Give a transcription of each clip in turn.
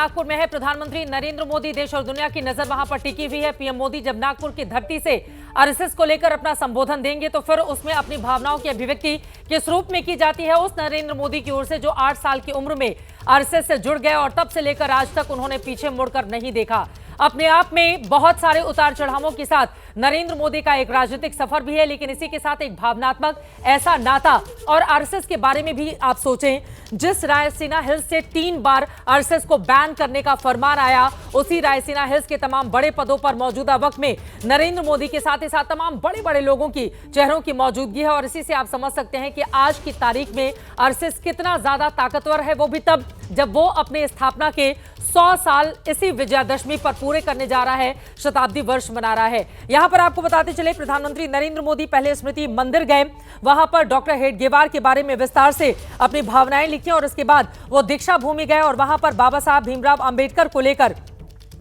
नागपुर में है। प्रधानमंत्री नरेंद्र मोदी, देश और दुनिया की नजर वहां पर टिकी हुई है। पीएम मोदी जब नागपुर की धरती से आरएसएस को लेकर अपना संबोधन देंगे तो फिर उसमें अपनी भावनाओं की अभिव्यक्ति किस रूप में की जाती है उस नरेंद्र मोदी की ओर से जो 8 साल की उम्र में आरएसएस से जुड़ गए और तब से लेकर आज तक उन्होंने पीछे मुड़कर नहीं देखा। अपने आप में बहुत सारे उतार चढ़ावों के साथ नरेंद्र मोदी का एक राजनीतिक सफर भी है, लेकिन इसी के साथ एक भावनात्मक ऐसा नाता। और आरएसएस के बारे में भी आप सोचें, जिस रायसीना हिल्स से 3 बार आरएसएस को बैन करने का फरमान आया, उसी रायसीना हिल्स के तमाम बड़े पदों पर मौजूदा वक्त में नरेंद्र मोदी के साथ ही साथ तमाम बड़े बड़े लोगों की चेहरों की मौजूदगी है। और इसी से आप समझ सकते हैं कि आज की तारीख में आरएसएस कितना ज्यादा ताकतवर है, वो भी तब जब वो अपने स्थापना के 100 साल इसी विजयादशमी पर पूरे करने जा रहा है, शताब्दी वर्ष मना रहा है। यहां पर आपको बताते चले, प्रधानमंत्री नरेंद्र मोदी पहले स्मृति मंदिर गए, वहां पर डॉक्टर हेडगेवार के बारे में विस्तार से अपनी भावनाएं लिखी और उसके बाद वो दीक्षा भूमि गए और वहां पर बाबा साहब भीमराव अंबेडकर को लेकर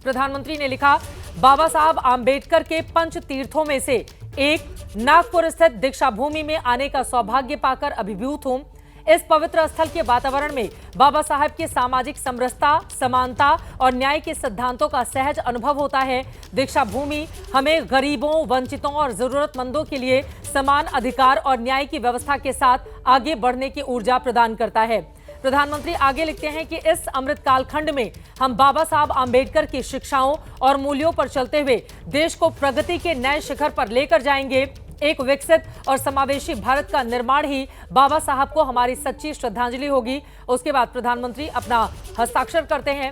प्रधानमंत्री ने लिखा, बाबा साहब आंबेडकर के पंच तीर्थों में से एक नागपुर स्थित दीक्षा भूमि में आने का सौभाग्य पाकर अभिभूत हूं। इस पवित्र स्थल के वातावरण में बाबा साहब के सामाजिक समरसता, समानता और न्याय के सिद्धांतों का सहज अनुभव होता है। दीक्षा भूमि हमें गरीबों, वंचितों और जरूरतमंदों के लिए समान अधिकार और न्याय की व्यवस्था के साथ आगे बढ़ने की ऊर्जा प्रदान करता है। प्रधानमंत्री आगे लिखते हैं कि इस अमृत कालखंड में हम बाबा साहब आंबेडकर की शिक्षाओं और मूल्यों पर चलते हुए देश को प्रगति के नए शिखर पर लेकर जाएंगे। एक विकसित और समावेशी भारत का निर्माण ही बाबा साहब को हमारी सच्ची श्रद्धांजलि होगी। उसके बाद प्रधानमंत्री अपना हस्ताक्षर करते हैं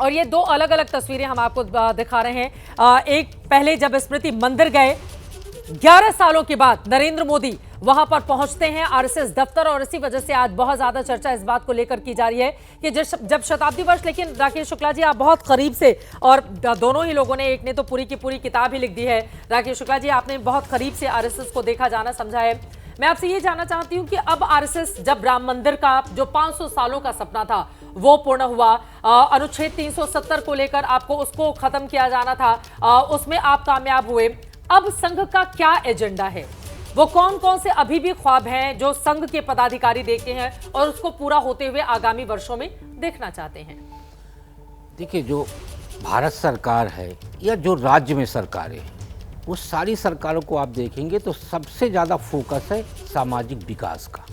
और ये 2 अलग अलग तस्वीरें हम आपको दिखा रहे हैं। एक पहले जब स्मृति मंदिर गए, 11 सालों के बाद नरेंद्र मोदी वहां पर पहुंचते हैं आरएसएस दफ्तर, और इसी वजह से आज बहुत ज्यादा चर्चा इस बात को लेकर की जा रही है कि जब शताब्दी वर्ष, लेकिन राकेश शुक्ला जी आप बहुत करीब से, और दोनों ही लोगों ने, एक ने तो पूरी की पूरी किताब ही लिख दी है, राकेश शुक्ला जी आपने बहुत करीब से आरएसएस को देखा, जाना, समझा है। मैं आपसे ये जानना चाहती हूँ कि अब आरएसएस, जब राम मंदिर का जो 500 सालों का सपना था वो पूर्ण हुआ, अनुच्छेद 370 को लेकर आपको उसको खत्म किया जाना था, उसमें आप कामयाब हुए, अब संघ का क्या एजेंडा है? वो कौन कौन से अभी भी ख्वाब हैं जो संघ के पदाधिकारी देखते हैं और उसको पूरा होते हुए आगामी वर्षों में देखना चाहते हैं? देखिए, जो भारत सरकार है या जो राज्य में सरकारें हैं, वो सारी सरकारों को आप देखेंगे तो सबसे ज़्यादा फोकस है सामाजिक विकास का।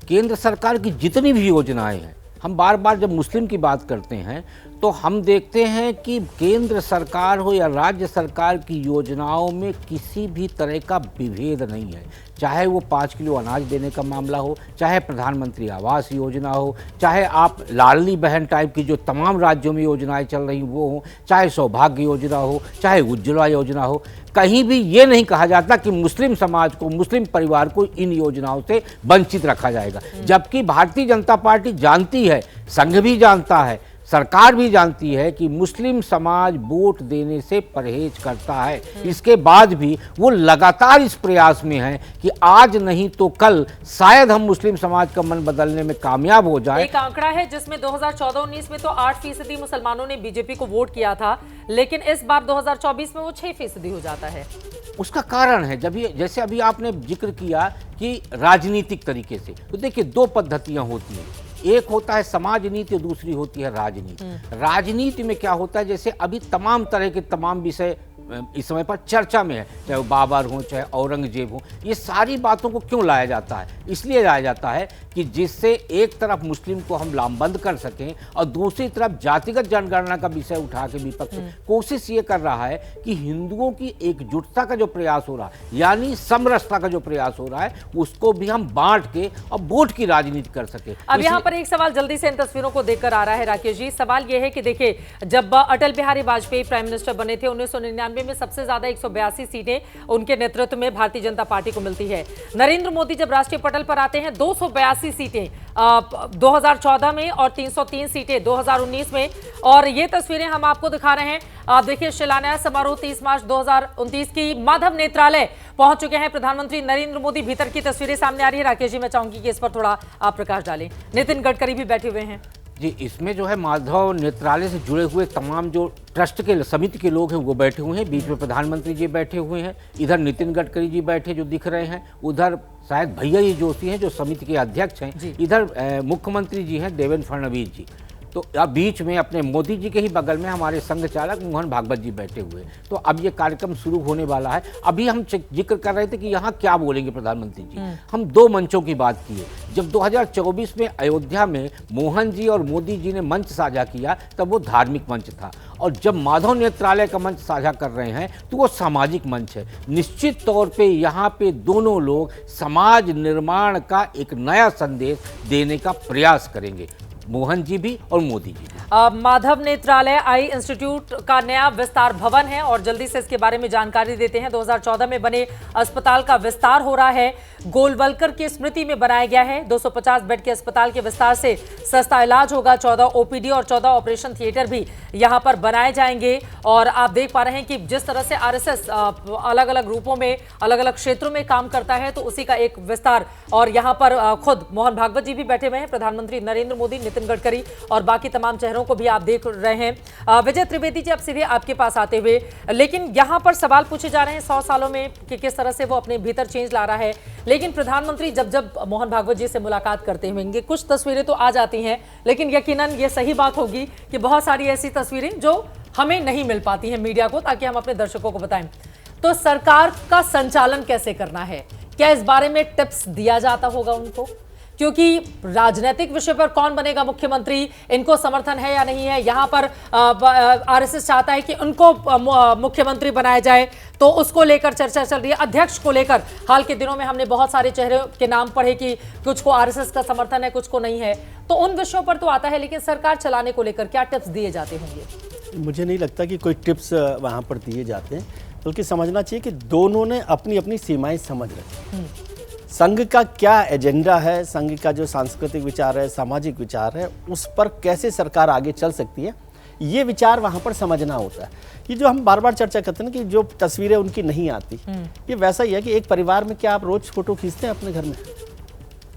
केंद्र सरकार की जितनी भी योजनाएं हैं, हम बार बार जब मुस्लिम की बात करते हैं तो हम देखते हैं कि केंद्र सरकार हो या राज्य सरकार की योजनाओं में किसी भी तरह का विभेद नहीं है। चाहे वो 5 किलो अनाज देने का मामला हो, चाहे प्रधानमंत्री आवास योजना हो, चाहे आप लाडली बहन टाइप की जो तमाम राज्यों में योजनाएं चल रही वो हो, चाहे सौभाग्य योजना हो, चाहे उज्ज्वला योजना हो, कहीं भी ये नहीं कहा जाता कि मुस्लिम समाज को, मुस्लिम परिवार को इन योजनाओं से वंचित रखा जाएगा। जबकि भारतीय जनता पार्टी जानती है, संघ भी जानता है, सरकार भी जानती है कि मुस्लिम समाज वोट देने से परहेज करता है। इसके बाद भी वो लगातार इस प्रयास में है कि आज नहीं तो कल शायद हम मुस्लिम समाज का मन बदलने में कामयाब हो जाए। एक आंकड़ा है जिसमें 2014-19 में तो 8% मुसलमानों ने बीजेपी को वोट किया था, लेकिन इस बार 2024 में वो 6% हो जाता है। उसका कारण है, जब ये, जैसे अभी आपने जिक्र किया कि राजनीतिक तरीके से, तो देखिए 2 पद्धतियां होती हैं। एक होता है समाज नीति और दूसरी होती है राजनीति। राजनीति में क्या होता है, जैसे अभी तमाम तरह के तमाम विषय इस समय पर चर्चा में है, चाहे वो बाबर हो, चाहे औरंगजेब हो, ये सारी बातों को क्यों लाया जाता है? इसलिए लाया जाता है कि जिससे एक तरफ मुस्लिम को हम लामबंद कर सकें और दूसरी तरफ जातिगत जनगणना का विषय उठा के विपक्ष कोशिश ये कर रहा है कि हिंदुओं की एकजुटता का जो प्रयास हो रहा है, यानी समरसता का जो प्रयास हो रहा है, उसको भी हम बांट के और वोट की राजनीति कर सके। अब यहाँ पर एक सवाल जल्दी से इन तस्वीरों को देखकर आ रहा है राकेश जी। सवाल यह है कि देखिए, जब अटल बिहारी वाजपेयी प्राइम मिनिस्टर बने थे 1999 में सबसे ज्यादा 182 सीटें उनके नेतृत्व में भारतीय जनता पार्टी को मिलती है। नरेंद्र मोदी जब राष्ट्रीय पटल पर आते हैं 282 सीटें 2014 में और 303 सीटें 2019 में। और ये तस्वीरें हम आपको दिखा रहे हैं। आप देखिए, शिलान्यास समारोह 30 मार्च 2029 की माधव नेत्रालय पहुंच चुके हैं प्रधानमंत्री नरेंद्र मोदी। भीतर की तस्वीरें सामने आ रही है। राकेश जी, मैं चाहूंगी कि इस पर थोड़ा आप प्रकाश डालें। नितिन गडकरी भी बैठे हुए हैं जी। इसमें जो है माधव नेत्रालय से जुड़े हुए तमाम जो ट्रस्ट के समिति के लोग हैं वो बैठे हुए हैं। बीच में प्रधानमंत्री जी बैठे हुए हैं, इधर नितिन गडकरी जी बैठे जो दिख रहे हैं, उधर शायद भैया जी जोशी हैं जो समिति के अध्यक्ष हैं, इधर मुख्यमंत्री जी हैं देवेंद्र फडणवीस जी। तो अब बीच में अपने मोदी जी के ही बगल में हमारे संघ चालक मोहन भागवत जी बैठे हुए। तो अब ये कार्यक्रम शुरू होने वाला है। अभी हम जिक्र कर रहे थे कि यहाँ क्या बोलेंगे प्रधानमंत्री जी। हम दो मंचों की बात किए। जब 2024 में अयोध्या में मोहन जी और मोदी जी ने मंच साझा किया तब वो धार्मिक मंच था, और जब माधव नेत्रालय का मंच साझा कर रहे हैं तो वो सामाजिक मंच है। निश्चित तौर पे यहाँ पे दोनों लोग समाज निर्माण का एक नया संदेश देने का प्रयास करेंगे, मोहन जी भी और मोदी जी भी। माधव नेत्रालय आई इंस्टीट्यूट का नया विस्तार भवन है और जल्दी से इसके बारे में जानकारी देते हैं। 2014 में बने अस्पताल का विस्तार हो रहा है, गोलवलकर की स्मृति में बनाया गया है। 250 बेड के अस्पताल के विस्तार से सस्ता इलाज होगा। 14 ओपीडी और 14 ऑपरेशन थिएटर भी यहां पर बनाए जाएंगे। और आप देख पा रहे हैं कि जिस तरह से आरएसएस अलग अलग रूपों में अलग अलग क्षेत्रों में काम करता है, तो उसी का एक विस्तार। और यहां पर खुद मोहन भागवत जी भी बैठे हुए हैं, प्रधानमंत्री नरेंद्र मोदी, नितिन गडकरी और बाकी तमाम चेहरों को भी आप देख रहे हैं। विजय त्रिवेदी जी, अब सीधे आपके पास आते हुए, लेकिन यहां पर सवाल पूछे जा रहे हैं 100 सालों में कि किस तरह से वो अपने भीतर चेंज ला रहा है। लेकिन प्रधानमंत्री जब मोहन भागवत जी से मुलाकात करते होंगे, कुछ तस्वीरें तो आ जाती हैं, लेकिन यकीनन ये सही बात होगी कि बहुत सारी ऐसी तस्वीरें जो हमें नहीं मिल पाती हैं मीडिया को, ताकि हम अपने दर्शकों को बताएं। तो सरकार का संचालन कैसे करना है, क्या इस बारे में टिप्स दिया जाता होगा उनको? क्योंकि राजनीतिक विषय पर कौन बनेगा मुख्यमंत्री, इनको समर्थन है या नहीं है। यहां पर आरएसएस चाहता है कि उनको मुख्यमंत्री बनाया जाए, तो उसको लेकर चर्चा चल रही है। अध्यक्ष को लेकर हाल के दिनों में हमने बहुत सारे चेहरे के नाम पढ़े कि कुछ को आरएसएस का समर्थन है, कुछ को नहीं है। तो उन विषयों पर तो आता है, लेकिन सरकार चलाने को लेकर क्या टिप्स दिए जाते होंगे? मुझे नहीं लगता कि कोई टिप्स वहाँ पर दिए जाते हैं, बल्कि समझना चाहिए कि दोनों ने अपनी अपनी सीमाएं समझ रखी। संघ का क्या एजेंडा है, संघ का जो सांस्कृतिक विचार है, सामाजिक विचार है, उस पर कैसे सरकार आगे चल सकती है, ये विचार वहाँ पर समझना होता है। ये जो हम बार बार चर्चा करते हैं ना कि जो तस्वीरें उनकी नहीं आती, ये वैसा ही है कि एक परिवार में क्या आप रोज फोटो खींचते हैं अपने घर में?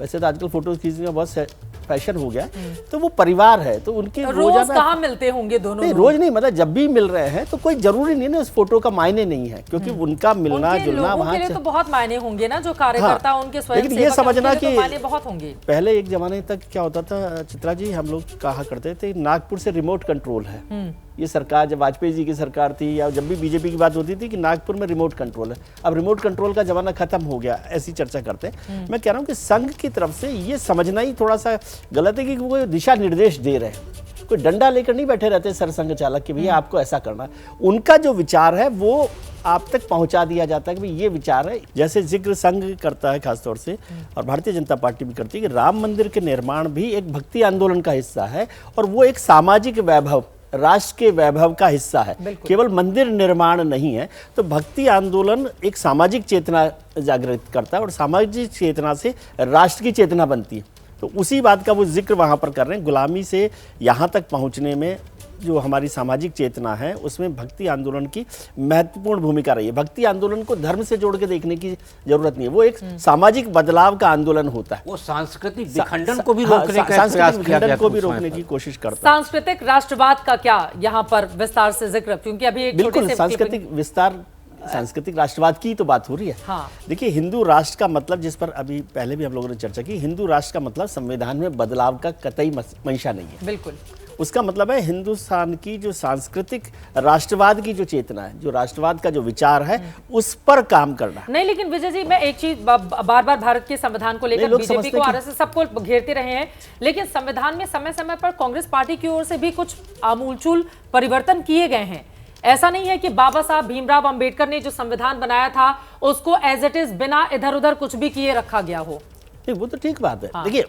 वैसे तो आजकल फोटो खींचने का बहुत फैशन हो गया, तो वो परिवार है, तो उनके रोज कहाँ मिलते होंगे दोनों? नहीं, रोज नहीं, मतलब जब भी मिल रहे हैं तो कोई जरूरी नहीं ना उस फोटो का मायने नहीं है, क्योंकि उनका मिलना जुलना वहाँ तो बहुत मायने होंगे ना, जो कार्यकर्ता हाँ, उनके स्वयं लेकिन ये समझना कि मायने बहुत होंगे। पहले एक जमाने तक क्या होता था चित्रा जी, हम लोग कहा करते थे नागपुर से रिमोट कंट्रोल है। ये सरकार जब वाजपेयी जी की सरकार थी, या जब भी बीजेपी की बात होती थी कि नागपुर में रिमोट कंट्रोल है। अब रिमोट कंट्रोल का जमाना खत्म हो गया, ऐसी चर्चा करते हैं। मैं कह रहा हूँ कि संघ की तरफ से ये समझना ही थोड़ा सा गलत है कि वो दिशा निर्देश दे रहे हैं। कोई डंडा लेकर नहीं बैठे रहते सरसंघ चालक कि भैया आपको ऐसा करना। उनका जो विचार है वो आप तक पहुंचा दिया जाता है कि भाई ये विचार है। जैसे जिक्र संघ करता है खासतौर से, और भारतीय जनता पार्टी भी करती है कि राम मंदिर के निर्माण भी एक भक्ति आंदोलन का हिस्सा है, और वो एक सामाजिक वैभव, राष्ट्र के वैभव का हिस्सा है, केवल मंदिर निर्माण नहीं है। तो भक्ति आंदोलन एक सामाजिक चेतना जागृत करता है, और सामाजिक चेतना से राष्ट्र की चेतना बनती है। तो उसी बात का वो जिक्र वहाँ पर कर रहे हैं। गुलामी से यहाँ तक पहुँचने में जो हमारी सामाजिक चेतना है, उसमें भक्ति आंदोलन की महत्वपूर्ण भूमिका रही है। भक्ति आंदोलन को धर्म से जोड़ के देखने की जरूरत नहीं है, वो एक सामाजिक बदलाव का आंदोलन होता है। वो सांस्कृतिक विखंडन को भी रोकने का प्रयास किया गया, को भी रोकने की कोशिश करता है। सांस्कृतिक राष्ट्रवाद का क्या यहाँ पर विस्तार से जिक्र, क्योंकि अभी एक बिल्कुल सांस्कृतिक विस्तार, सांस्कृतिक राष्ट्रवाद की तो बात हो रही है। हाँ। देखिए, हिंदू राष्ट्र का मतलब, जिस पर अभी पहले भी हम लोगों ने चर्चा की, हिंदू राष्ट्र का मतलब संविधान में बदलाव का कतई मंशा नहीं है। बिल्कुल, उसका मतलब है हिंदुस्तान की जो सांस्कृतिक राष्ट्रवाद की जो चेतना है, जो राष्ट्रवाद का जो विचार है, उस पर काम करना। नहीं, लेकिन विजय जी, मैं एक चीज बार बार भारत के संविधान को लेकर बीजेपी को, आरएसएस सबको घेरते रहे हैं, लेकिन संविधान में समय समय पर कांग्रेस पार्टी की ओर से भी कुछ आमूलचूल परिवर्तन किए गए हैं। ऐसा नहीं है कि बाबा साहब भीमराव अंबेडकर ने जो संविधान बनाया था उसको एज इट इज बिना इधर उधर कुछ भी किए रखा गया हो। नहीं, वो तो ठीक बात है। हाँ। देखिए,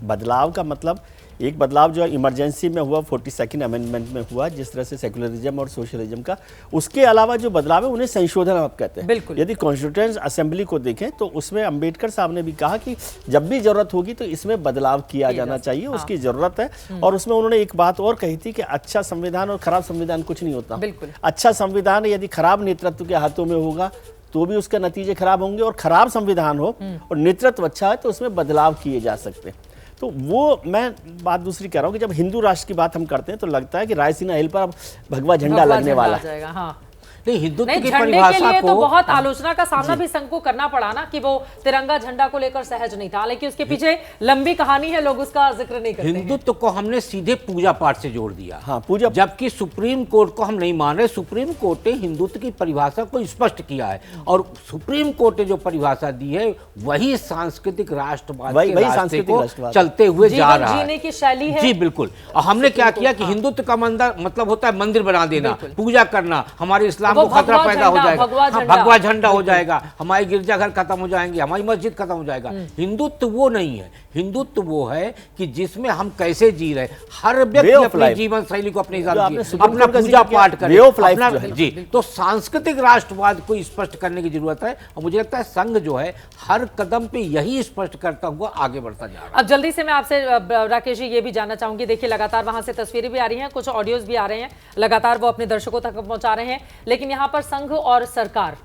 बदलाव का मतलब, एक बदलाव जो इमरजेंसी में हुआ 42nd अमेंडमेंट में हुआ, जिस तरह से सेकुलरिज्म और सोशलिज्म का, उसके अलावा जो बदलाव है उन्हें संशोधन आप कहते हैं। बिल्कुल। यदि कॉन्स्टिट्यूएंट असेंबली को देखें तो उसमें अंबेडकर साहब ने भी कहा कि जब भी जरूरत होगी तो इसमें बदलाव किया जाना चाहिए, उसकी जरूरत है। और उसमें उन्होंने एक बात और कही थी कि अच्छा संविधान और खराब संविधान कुछ नहीं होता। अच्छा संविधान यदि खराब नेतृत्व के हाथों में होगा तो भी उसके नतीजे खराब होंगे, और खराब संविधान हो और नेतृत्व अच्छा है तो उसमें बदलाव किए जा सकते हैं। तो वो मैं बात दूसरी कह रहा हूँ कि जब हिंदू राष्ट्र की बात हम करते हैं तो लगता है कि रायसीना हिल पर अब भगवा झंडा लगने वाला है। हाँ। नहीं, हिंदुत्व नहीं, की झंडे के परिभाषा लिए तो को बहुत आलोचना का सामना भी संघ को करना पड़ा ना कि वो तिरंगा झंडा को लेकर सहज नहीं था, हालांकि उसके पीछे लंबी कहानी है, लोग उसका जिक्र नहीं करते हैं। हिंदुत्व को हमने सीधे पूजा पाठ से जोड़ दिया। हाँ, पूजा। जबकि सुप्रीम कोर्ट को हम नहीं मान रहे। सुप्रीम कोर्ट ने हिंदुत्व की परिभाषा को स्पष्ट किया है और सुप्रीम कोर्ट ने जो परिभाषा दी है वही सांस्कृतिक राष्ट्रवाद के रास्ते सांस्कृतिक को राष्ट्रवाद चलते हुए जा जीवन रहा है। जीने की शैली है। जी बिल्कुल। और हमने क्या किया कि हिंदुत्व का मतलब होता है मंदिर बना देना, पूजा करना, हमारे इस्लाम वो को खतरा भगवा पैदा हो झंडा, जाएगा, भगवा झंडा। भगवा झंडा हो जाएगा, हमारे गिरजाघर खत्म हो जाएंगे, हमारी मस्जिद खत्म हो जाएगा। हिंदुत्व वो नहीं है। हिंदुत्व वो है कि जिसमें हम कैसे जी रहे, हर व्यक्ति अपनी जीवन शैली को अपने हिसाब से अपना पूजा पाठ करे, अपना जी। तो सांस्कृतिक राष्ट्रवाद को स्पष्ट करने की जरूरत है और मुझे लगता है संघ जो है हर कदम पे यही स्पष्ट करता हुआ आगे बढ़ता जा रहा है। अब जल्दी से मैं आपसे राकेश जी ये भी जानना चाहूंगी, देखिए लगातार वहां से तस्वीरें भी आ रही हैं, कुछ ऑडियोज भी आ रहे हैं, लगातार वो अपने दर्शकों तक पहुंचा रहे हैं, लेकिन यहाँ पर संघ और सरकार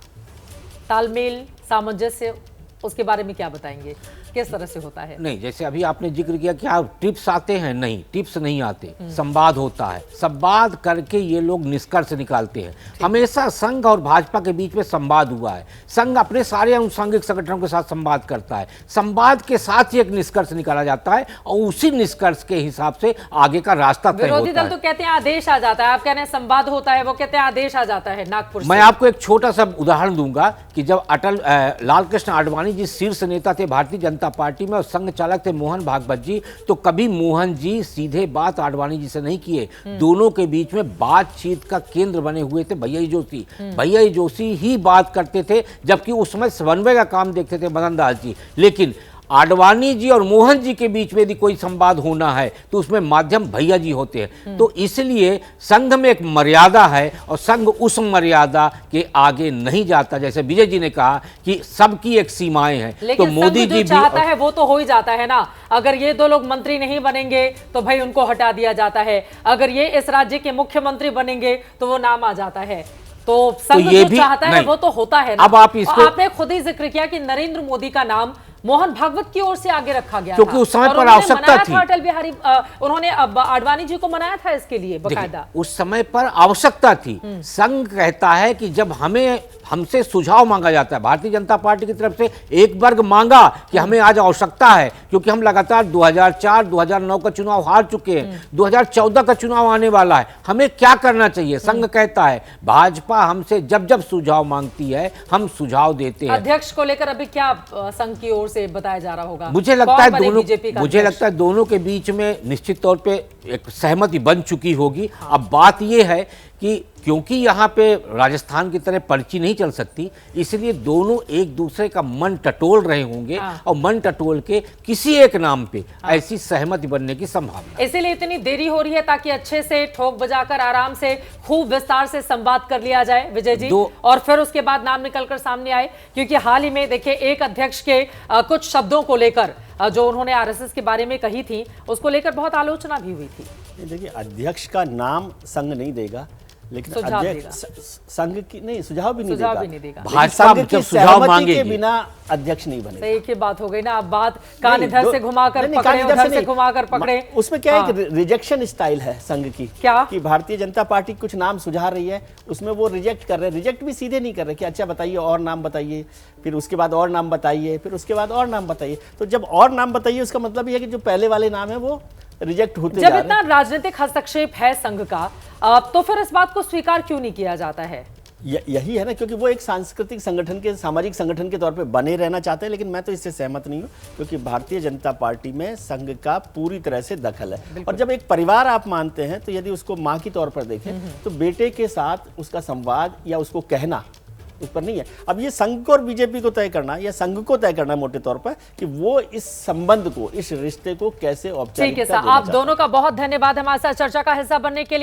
तालमेल, सामंजस्य, उसके बारे में क्या बताएंगे, किस तरह से होता है? नहीं, जैसे अभी आपने जिक्र किया कि आप टिप्स आते हैं, नहीं टिप्स नहीं आते, संवाद होता है। संवाद करके ये लोग निष्कर्ष निकालते हैं। हमेशा संघ और भाजपा के बीच में संवाद हुआ है। संघ अपने सारे अनुषंगिक संगठनों के साथ संवाद करता है, संवाद के साथ ही एक निष्कर्ष निकाला जाता है और उसी निष्कर्ष के हिसाब से आगे का रास्ता तय होता है। विरोधी दल तो कहते हैं आदेश आ जाता है, आप कह रहे हैं संवाद होता है, वो कहते हैं आदेश आ जाता है नागपुर से। मैं आपको एक छोटा सा उदाहरण दूंगा कि जब लाल कृष्ण आडवाणी जी शीर्ष नेता थे भारतीय जनता पार्टी में और संघ चालक थे मोहन भागवत जी, तो कभी मोहन जी सीधे बात आडवाणी जी से नहीं किए। दोनों के बीच में बातचीत का केंद्र बने हुए थे भैया जोशी। भैया जोशी ही बात करते थे, जबकि उस समय समन्वय का काम देखते थे मदन दास जी। लेकिन आडवाणी जी और मोहन जी के बीच में यदि कोई संवाद होना है तो उसमें माध्यम भैया जी होते हैं। तो इसलिए संघ में एक मर्यादा है और संघ उस मर्यादा के आगे नहीं जाता। जैसे विजय जी ने कहा कि सबकी एक सीमाएं हैं, तो मोदी जी भी चाहता है वो तो हो ही जाता है ना। अगर ये दो लोग मंत्री नहीं बनेंगे तो भाई उनको हटा दिया जाता है, अगर ये इस राज्य के मुख्यमंत्री बनेंगे तो वो नाम आ जाता है। तो संघ ये जो भी चाहता है वो तो होता है ना। अब आप इसको आपने खुद ही जिक्र किया कि नरेंद्र मोदी का नाम मोहन भागवत की ओर से आगे रखा गया, क्योंकि उस समय पर आवश्यकता थी। अटल बिहारी उन्होंने आडवाणी जी को मनाया था इसके लिए बकायदा। उस समय पर आवश्यकता थी। संघ कहता है कि जब हमसे सुझाव मांगा जाता है, भारतीय जनता पार्टी की तरफ से एक वर्ग मांगा कि हमें आज आवश्यकता है, क्योंकि हम लगातार 2004 2009 का चुनाव हार चुके हैं, 2014 का चुनाव आने वाला है, हमें क्या करना चाहिए। संघ कहता है भाजपा हमसे जब जब सुझाव मांगती है हम सुझाव देते हैं। अध्यक्ष को लेकर अभी क्या संघ की ओर से बताया जा रहा होगा? मुझे लगता है दोनों के बीच में निश्चित तौर पे एक सहमति बन चुकी होगी। अब बात यह है कि क्योंकि यहाँ पे राजस्थान की तरह पर्ची नहीं चल सकती, इसलिए दोनों एक दूसरे का मन टटोल रहे होंगे और मन टटोल के किसी एक नाम पे ऐसी सहमति बनने की संभावना। इसीलिए इतनी देरी हो रही है ताकि अच्छे से ठोक बजाकर आराम से खूब विस्तार से संवाद कर लिया जाए विजय जी, और फिर उसके बाद नाम निकलकर सामने आए। क्योंकि हाल ही में देखिए एक अध्यक्ष के कुछ शब्दों को लेकर जो उन्होंने आरएसएस के बारे में कही थी उसको लेकर बहुत आलोचना भी हुई थी। देखिए अध्यक्ष का नाम संघ नहीं देगा, लेकिन अध्यक्ष संघ की नहीं सुझाव भी नहीं देगा। भाजपा जब सुझाव मांगेगी के बिना अध्यक्ष नहीं बनेगा। एक ही बात हो गई ना। अब बात कान इधर से घुमाकर पकड़े, उधर से घुमाकर पकड़े। उसमें क्या है कि रिजेक्शन स्टाइल है संघ की, क्या कि भारतीय जनता पार्टी कुछ नाम सुझा रही है, उसमें वो रिजेक्ट कर रहे हैं। रिजेक्ट भी सीधे नहीं कर रहे कि अच्छा बताइए और नाम बताइए, फिर उसके बाद और नाम बताइए, फिर उसके बाद और नाम बताइए। तो जब और नाम बताइए उसका मतलब ये है कि जो पहले वाले नाम है वो रिजेक्ट होते जा रहे हैं। जब इतना राजनीतिक हस्तक्षेप है संघ का, तो फिर इस बात को स्वीकार क्यों नहीं किया जाता है? यही है ना, क्योंकि वो एक सांस्कृतिक संगठन के सामाजिक संगठन के तौर पे बने रहना चाहते हैं। लेकिन मैं तो इससे सहमत नहीं हूँ, क्योंकि भारतीय जनता पार्टी में संघ का पूरी तरह से दखल है। और जब एक परिवार आप मानते हैं तो यदि उसको माँ की तौर पर देखें तो बेटे के साथ उसका संवाद या उसको कहना उस पर नहीं है। अब ये संघ को और बीजेपी को तय करना या संघ को तय करना मोटे तौर पर कि वो इस संबंध को, इस रिश्ते को कैसे औपचारिकता देना चाहते हैं। आप दोनों का बहुत धन्यवाद हमारे साथ चर्चा का हिस्सा बनने के लिए।